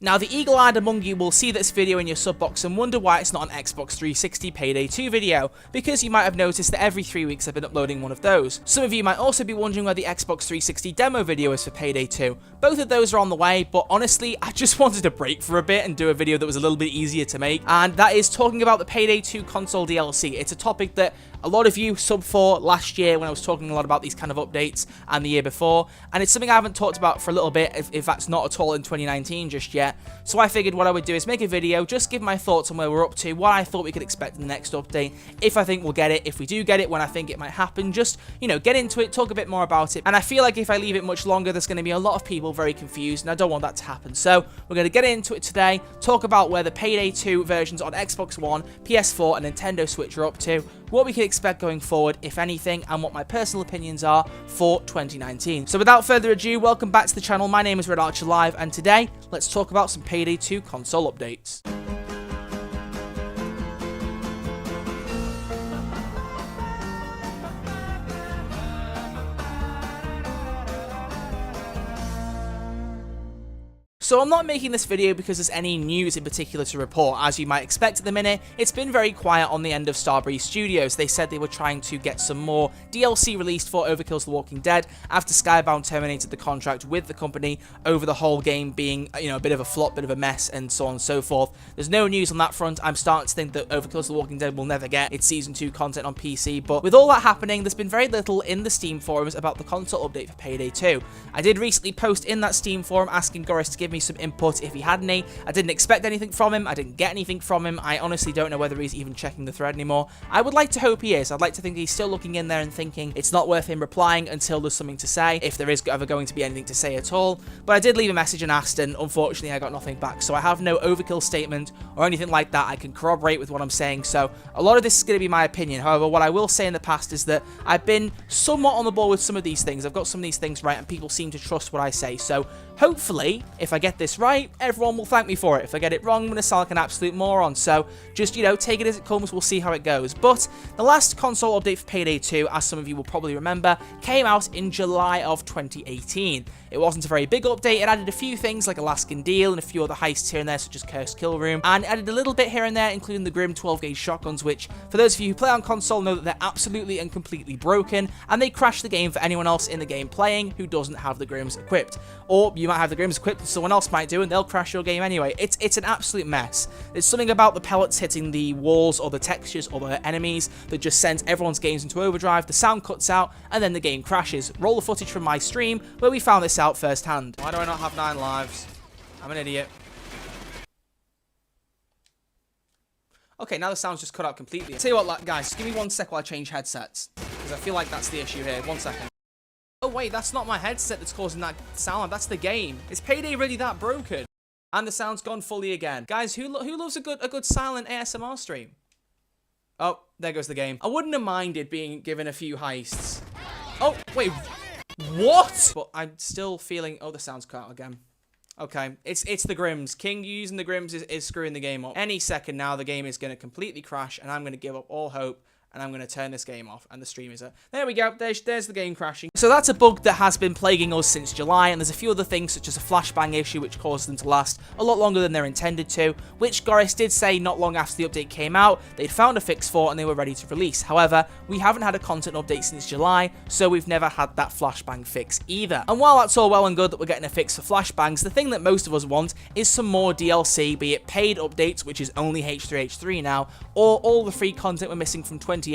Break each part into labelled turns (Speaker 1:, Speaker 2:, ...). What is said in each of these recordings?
Speaker 1: Now, the eagle-eyed among you will see this video in your sub box and wonder why it's not an Xbox 360 Payday 2 video, because you might have noticed that every 3 weeks I've been uploading one of those. Some of you might also be wondering where the Xbox 360 demo video is for Payday 2. Both of those are on the way, but honestly, I just wanted a break for a bit and do a video that was a little bit easier to make, and that is talking about the Payday 2 console DLC. It's a topic that a lot of you subbed for last year when I was talking a lot about these kind of updates, and the year before, and it's something I haven't talked about for a little bit, if that's not at all in 2019 just yet. So I figured what I would do is make a video, just give my thoughts on where we're up to, what I thought we could expect in the next update, if I think we'll get it, if we do get it, when I think it might happen, just, you know, get into it, talk a bit more about it. And I feel like if I leave it much longer, there's going to be a lot of people very confused, and I don't want that to happen. So we're going to get into it today, talk about where the Payday 2 versions on Xbox One, PS4, and Nintendo Switch are up to, what we can expect going forward, if anything, and what my personal opinions are for 2019. So without further ado, welcome back to the channel. My name is Red Archer Live, and today, let's talk about some Payday 2 console updates. So I'm not making this video because there's any news in particular to report. As you might expect at the minute, it's been very quiet on the end of Starbreeze Studios. They said they were trying to get some more DLC released for Overkill's The Walking Dead after Skybound terminated the contract with the company over the whole game being, you know, a bit of a flop, bit of a mess, and so on and so forth. There's no news on that front. I'm starting to think that Overkill's The Walking Dead will never get its Season 2 content on PC, but with all that happening, there's been very little in the Steam forums about the console update for Payday 2. I did recently post in that Steam forum asking Goris to give me some input if he had any. I didn't expect anything from him. I didn't get anything from him. I honestly don't know whether he's even checking the thread anymore. I would like to hope he is. I'd like to think he's still looking in there and thinking it's not worth him replying until there's something to say, if there is ever going to be anything to say at all. But I did leave a message and asked, and unfortunately I got nothing back. So I have no Overkill statement or anything like that I can corroborate with what I'm saying. So a lot of this is going to be my opinion. However, what I will say in the past is that I've been somewhat on the ball with some of these things. I've got some of these things right, and people seem to trust what I say. So hopefully, if I get this right, everyone will thank me for it. If I get it wrong, I'm going to sound like an absolute moron. So just, you know, take it as it comes. We'll see how it goes. But the last console update for Payday 2, as some of you will probably remember, came out in July of 2018. It wasn't a very big update. It added a few things like Alaskan Deal and a few other heists here and there, such as Cursed Kill Room, and added a little bit here and there, including the Grim 12-gauge shotguns, which, for those of you who play on console, know that they're absolutely and completely broken, and they crash the game for anyone else in the game playing who doesn't have the Grims equipped. Or you might have the Grims equipped, someone else might do, and they'll crash your game anyway. It's an absolute mess. There's something about the pellets hitting the walls or the textures or the enemies that just sends everyone's games into overdrive, the sound cuts out, and then the game crashes. Roll the footage from my stream where we found this out firsthand. Why do I not have 9 lives? I'm an idiot. Okay, now the sound's just cut out completely. Tell you what, guys, just give me 1 sec while I change headsets, because I feel like that's the issue here. 1 second. Oh wait, that's not my headset that's causing that sound. That's the game. Is Payday really that broken? And the sound's gone fully again. Guys, who loves a good silent ASMR stream? Oh, there goes the game. I wouldn't have minded being given a few heists. Oh, wait. What? But I'm still feeling... Oh, the sound's cut out again. Okay, it's the Grims. King using the Grims is screwing the game up. Any second now, the game is going to completely crash, and I'm going to give up all hope. And I'm going to turn this game off, and the stream is up. There we go, there's the game crashing. So that's a bug that has been plaguing us since July, and there's a few other things, such as a flashbang issue, which caused them to last a lot longer than they're intended to, which Goris did say not long after the update came out, they'd found a fix for, and they were ready to release. However, we haven't had a content update since July, so we've never had that flashbang fix either. And while that's all well and good that we're getting a fix for flashbangs, the thing that most of us want is some more DLC, be it paid updates, which is only H3H3 now, or all the free content we're missing from 2018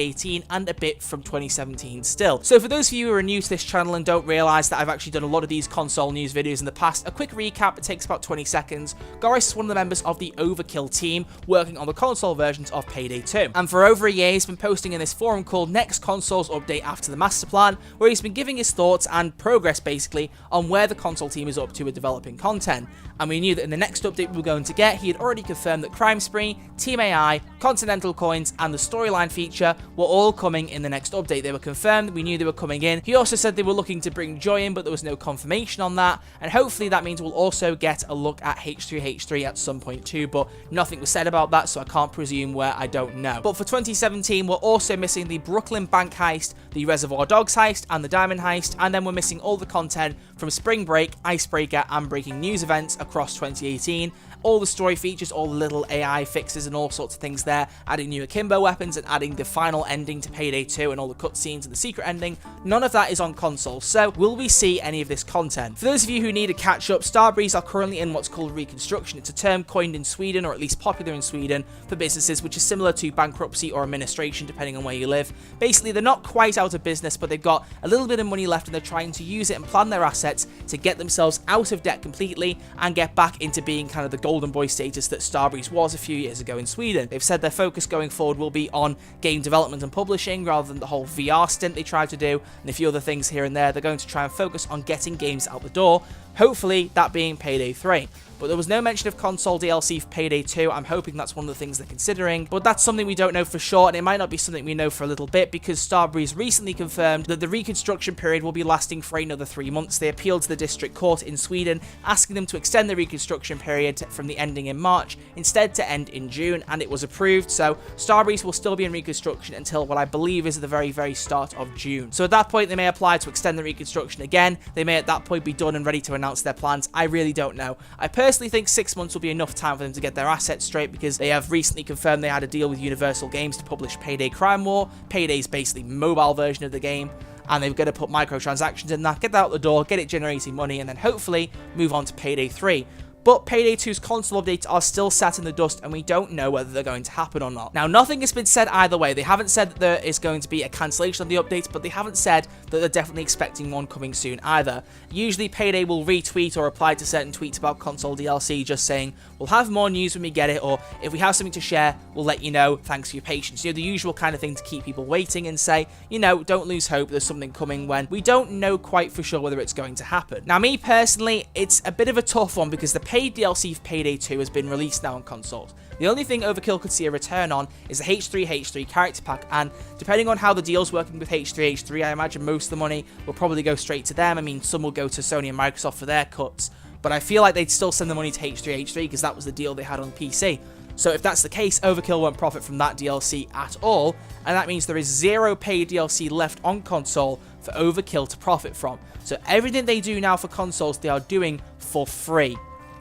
Speaker 1: and a bit from 2017 still. So for those of you who are new to this channel and don't realise that I've actually done a lot of these console news videos in the past, a quick recap, it takes about 20 seconds. Goris is one of the members of the Overkill team working on the console versions of Payday 2. And for over a year, he's been posting in this forum called Next Consoles Update After the Master Plan, where he's been giving his thoughts and progress basically on where the console team is up to with developing content. And we knew that in the next update we were going to get, he had already confirmed that Crime Spree, Team AI, Continental Coins, and the storyline feature future were all coming in the next update. They were confirmed, we knew they were coming in. He also said they were looking to bring Joy in, but there was no confirmation on that, and hopefully that means we'll also get a look at H3H3 at some point too, but nothing was said about that, so I can't presume where I don't know. But for 2017, we're also missing the Brooklyn Bank heist, the Reservoir Dogs heist, and the Diamond heist, and then we're missing all the content from Spring Break, Icebreaker, and Breaking News events across 2018. All the story features, all the little AI fixes and all sorts of things there, adding new akimbo weapons and adding the final ending to Payday 2 and all the cutscenes and the secret ending. None of that is on console, so will we see any of this content? For those of you who need a catch up, Starbreeze are currently in what's called reconstruction. It's a term coined in Sweden, or at least popular in Sweden, for businesses which is similar to bankruptcy or administration depending on where you live. Basically, they're not quite out of business, but they've got a little bit of money left and they're trying to use it and plan their assets to get themselves out of debt completely and get back into being kind of the golden boy status that Starbreeze was a few years ago in Sweden. They've said their focus going forward will be on game development and publishing rather than the whole VR stint they tried to do and a few other things here and there. They're going to try and focus on getting games out the door, hopefully that being Payday 3. But there was no mention of console DLC for Payday 2. I'm hoping that's one of the things they're considering, but that's something we don't know for sure, and it might not be something we know for a little bit because Starbreeze recently confirmed that the reconstruction period will be lasting for another 3 months. They appealed to the district court in Sweden, asking them to extend the reconstruction period from the ending in March instead to end in June, and it was approved. So Starbreeze will still be in reconstruction until what I believe is at the very start of June. So at that point, they may apply to extend the reconstruction again. They may at that point be done and ready to announce their plans. I really don't know. I personally think 6 months will be enough time for them to get their assets straight because they have recently confirmed they had a deal with Universal Games to publish Payday Crime War. Payday's basically mobile version of the game, and they're going to put microtransactions in that, get that out the door, get it generating money, and then hopefully move on to Payday 3. But Payday 2's console updates are still sat in the dust and we don't know whether they're going to happen or not. Now, nothing has been said either way. They haven't said that there is going to be a cancellation of the updates, but they haven't said that they're definitely expecting one coming soon either. Usually Payday will retweet or reply to certain tweets about console DLC just saying, we'll have more news when we get it, or if we have something to share, we'll let you know, thanks for your patience. You know, the usual kind of thing to keep people waiting and say, you know, don't lose hope, there's something coming when we don't know quite for sure whether it's going to happen. Now, me personally, it's a bit of a tough one because the paid DLC for Payday 2 has been released now on consoles. The only thing Overkill could see a return on is the H3H3 character pack, and depending on how the deal's working with H3H3, I imagine most of the money will probably go straight to them. I mean, some will go to Sony and Microsoft for their cuts, but I feel like they'd still send the money to H3H3 because that was the deal they had on PC. So if that's the case, Overkill won't profit from that DLC at all, and that means there is zero paid DLC left on console for Overkill to profit from. So everything they do now for consoles, they are doing for free.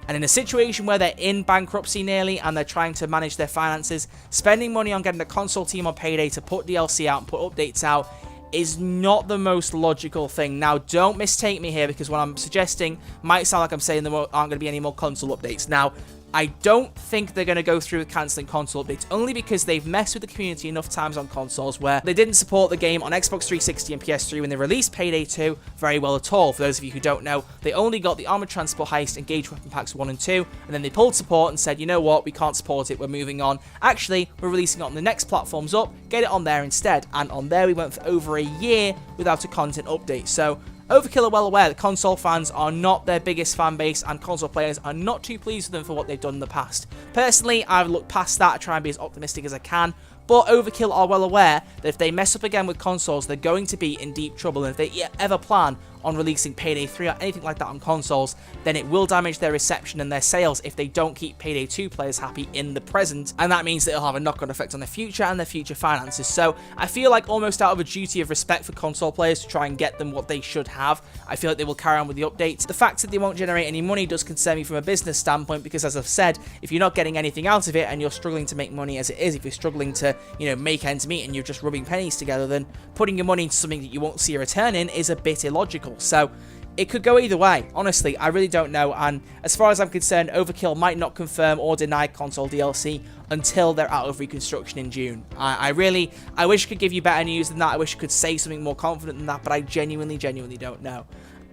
Speaker 1: And in a situation where they're in bankruptcy nearly and they're trying to manage their finances, spending money on getting a console team on Payday to put DLC out and put updates out is not the most logical thing. Now, don't mistake me here because what I'm suggesting might sound like I'm saying there aren't going to be any more console updates. Now, I don't think they're going to go through with cancelling console updates, only because they've messed with the community enough times on consoles where they didn't support the game on Xbox 360 and PS3 when they released Payday 2 very well at all. For those of you who don't know, they only got the Armored Transport Heist and Gauge Weapon Packs 1 and 2, and then they pulled support and said, you know what, we can't support it, we're moving on. Actually, we're releasing it on the next platforms up, get it on there instead. And on there we went for over a year without a content update. So Overkill are well aware that console fans are not their biggest fan base and console players are not too pleased with them for what they've done in the past. Personally, I've looked past that, I try and be as optimistic as I can, but Overkill are well aware that if they mess up again with consoles, they're going to be in deep trouble, and if they ever plan on releasing Payday 3 or anything like that on consoles, then it will damage their reception and their sales if they don't keep Payday 2 players happy in the present, and that means that it'll have a knock-on effect on their future and their future finances. So I feel like almost out of a duty of respect for console players to try and get them what they should have, I feel like they will carry on with the updates. The fact that they won't generate any money does concern me from a business standpoint because, as I've said, if you're not getting anything out of it and you're struggling to make money as it is, if you're struggling to, you know, make ends meet and you're just rubbing pennies together, then putting your money into something that you won't see a return in is a bit illogical. So it could go either way. Honestly, I really don't know. And as far as I'm concerned, Overkill might not confirm or deny console DLC until they're out of reconstruction in June. I wish I could give you better news than that. I wish I could say something more confident than that, but I genuinely don't know.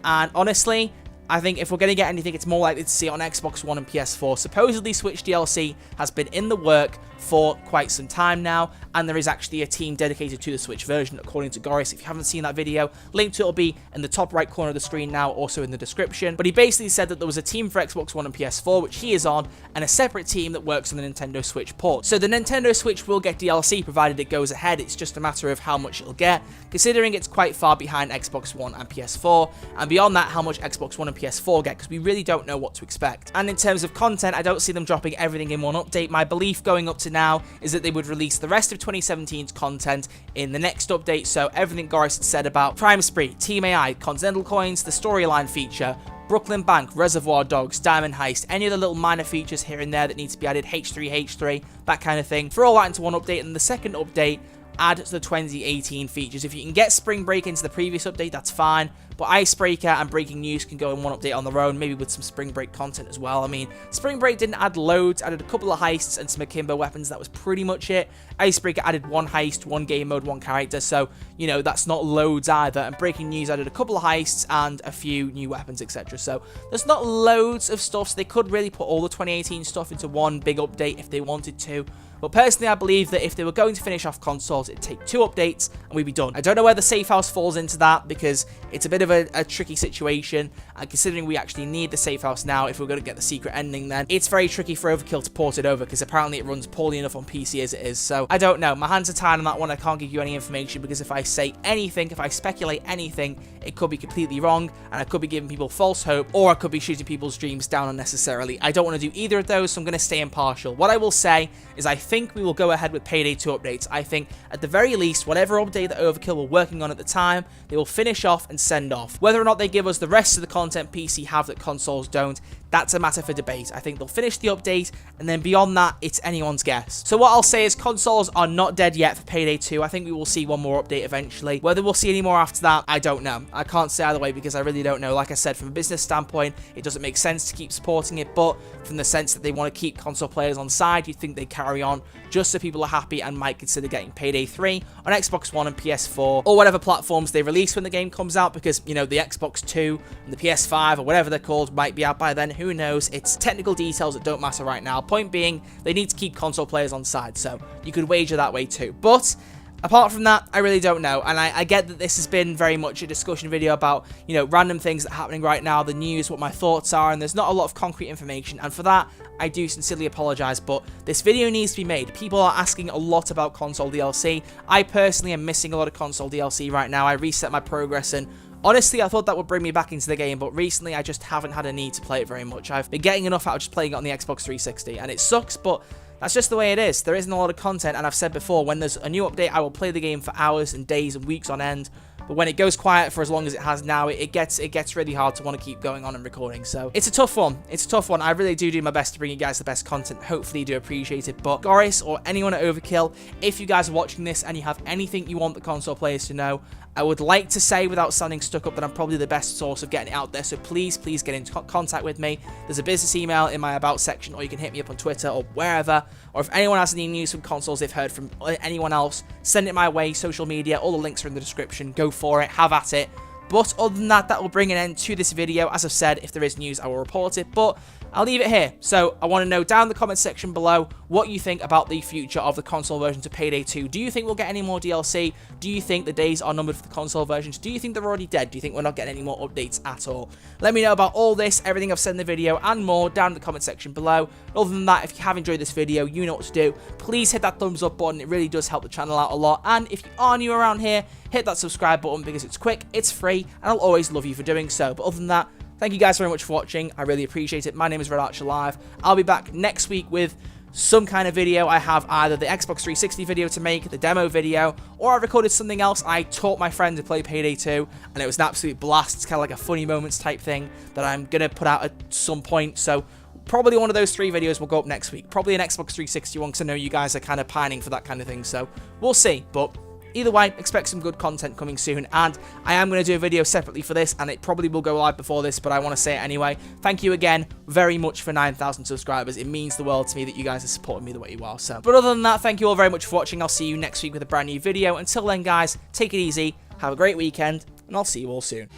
Speaker 1: And honestly, I think if we're going to get anything, it's more likely to see it on Xbox One and PS4. Supposedly, Switch DLC has been in the work for quite some time now, and there is actually a team dedicated to the Switch version, according to Goris. If you haven't seen that video, link to it will be in the top right corner of the screen now, also in the description. But he basically said that there was a team for Xbox One and PS4, which he is on, and a separate team that works on the Nintendo Switch port. So the Nintendo Switch will get DLC provided it goes ahead. It's just a matter of how much it'll get, considering it's quite far behind Xbox One and PS4, and beyond that, how much Xbox One and PS4 get, because we really don't know what to expect. And in terms of content, I don't see them dropping everything in one update. My belief going up to now is that they would release the rest of 2017's content in the next update. So everything Goris had said about Prime Spree, Team AI, Continental Coins, the storyline feature, Brooklyn Bank, Reservoir Dogs, Diamond Heist, any other little minor features here and there that need to be added, H3, that kind of thing. Throw all that into one update, and the second update, add to the 2018 features. If you can get Spring Break into the previous update, that's fine, but Icebreaker and Breaking News can go in one update on their own, maybe with some Spring Break content as well. I mean, Spring Break didn't add loads, added a couple of heists and some akimbo weapons, that was pretty much it. Icebreaker added one heist, one game mode, one character, so, you know, that's not loads either, and Breaking News added a couple of heists and a few new weapons, etc. So, there's not loads of stuff, so they could really put all the 2018 stuff into one big update if they wanted to. But personally, I believe that if they were going to finish off consoles, it'd take 2 updates and we'd be done. I don't know where the safe house falls into that, because it's a bit of a tricky situation, and considering we actually need the safe house now if we're going to get the secret ending, then it's very tricky for Overkill to port it over, because apparently it runs poorly enough on PC as it is. So I don't know, my hands are tied on that one. I can't give you any information, because if I say anything, if I speculate anything, it could be completely wrong, and I could be giving people false hope, or I could be shooting people's dreams down unnecessarily. I don't want to do either of those, so I'm going to stay impartial. What I will say is I think we will go ahead with Payday 2 updates. I think at the very least, whatever update that Overkill were working on at the time, they will finish off and send off. Whether or not they give us the rest of the content PC have that consoles don't, that's a matter for debate. I think they'll finish the update, and then beyond that, it's anyone's guess. So what I'll say is consoles are not dead yet for Payday 2. I think we will see one more update eventually. Whether we'll see any more after that, I don't know. I can't say either way, because I really don't know. Like I said, from a business standpoint, it doesn't make sense to keep supporting it, but from the sense that they want to keep console players on side, you'd think they carry on just so people are happy and might consider getting Payday 3 on Xbox One and PS4, or whatever platforms they release when the game comes out, because, you know, the Xbox 2 and the PS5 or whatever they're called might be out by then. Who knows? It's technical details that don't matter right now. Point being, they need to keep console players on side, so you could wager that way too. But apart from that, I really don't know, and I get that this has been very much a discussion video about, you know, random things that are happening right now, the news, what my thoughts are, and there's not a lot of concrete information, and for that, I do sincerely apologise, but this video needs to be made. People are asking a lot about console DLC. I personally am missing a lot of console DLC right now. I reset my progress, and honestly, I thought that would bring me back into the game, but recently I just haven't had a need to play it very much. I've been getting enough out of just playing it on the Xbox 360, and it sucks, but that's just the way it is. There isn't a lot of content, and I've said before, when there's a new update, I will play the game for hours and days and weeks on end. But when it goes quiet for as long as it has now, it gets really hard to want to keep going on and recording. So it's a tough one. It's a tough one. I really do my best to bring you guys the best content. Hopefully you do appreciate it. But Goris or anyone at Overkill, if you guys are watching this and you have anything you want the console players to know, I would like to say, without sounding stuck up, that I'm probably the best source of getting it out there, so please get in contact with me. There's a business email in my About section, or you can hit me up on Twitter or wherever, or if anyone has any news from consoles they've heard from anyone else, send it my way, social media, all the links are in the description, go for it, have at it. But other than that, that will bring an end to this video. As I've said, if there is news, I will report it, but I'll leave it here. So I want to know down in the comment section below what you think about the future of the console version to Payday 2. Do you think we'll get any more DLC? Do you think the days are numbered for the console versions? Do you think they're already dead? Do you think we're not getting any more updates at all? Let me know about all this, everything I've said in the video, and more down in the comment section below. Other than that, if you have enjoyed this video, you know what to do. Please hit that thumbs up button. It really does help the channel out a lot. And if you are new around here, hit that subscribe button, because it's quick, it's free, and I'll always love you for doing so. But other than that, thank you guys very much for watching. I really appreciate it. My name is Red Archer Live. I'll be back next week with some kind of video. I have either the Xbox 360 video to make, the demo video, or I recorded something else. I taught my friend to play Payday 2, and it was an absolute blast. It's kind of like a funny moments type thing that I'm going to put out at some point. So probably one of those 3 videos will go up next week. Probably an Xbox 360 one, because I know you guys are kind of pining for that kind of thing. So we'll see. But either way, expect some good content coming soon, and I am going to do a video separately for this, and it probably will go live before this, but I want to say it anyway. Thank you again very much for 9,000 subscribers. It means the world to me that you guys are supporting me the way you are. So, but other than that, thank you all very much for watching. I'll see you next week with a brand new video. Until then, guys, take it easy, have a great weekend, and I'll see you all soon.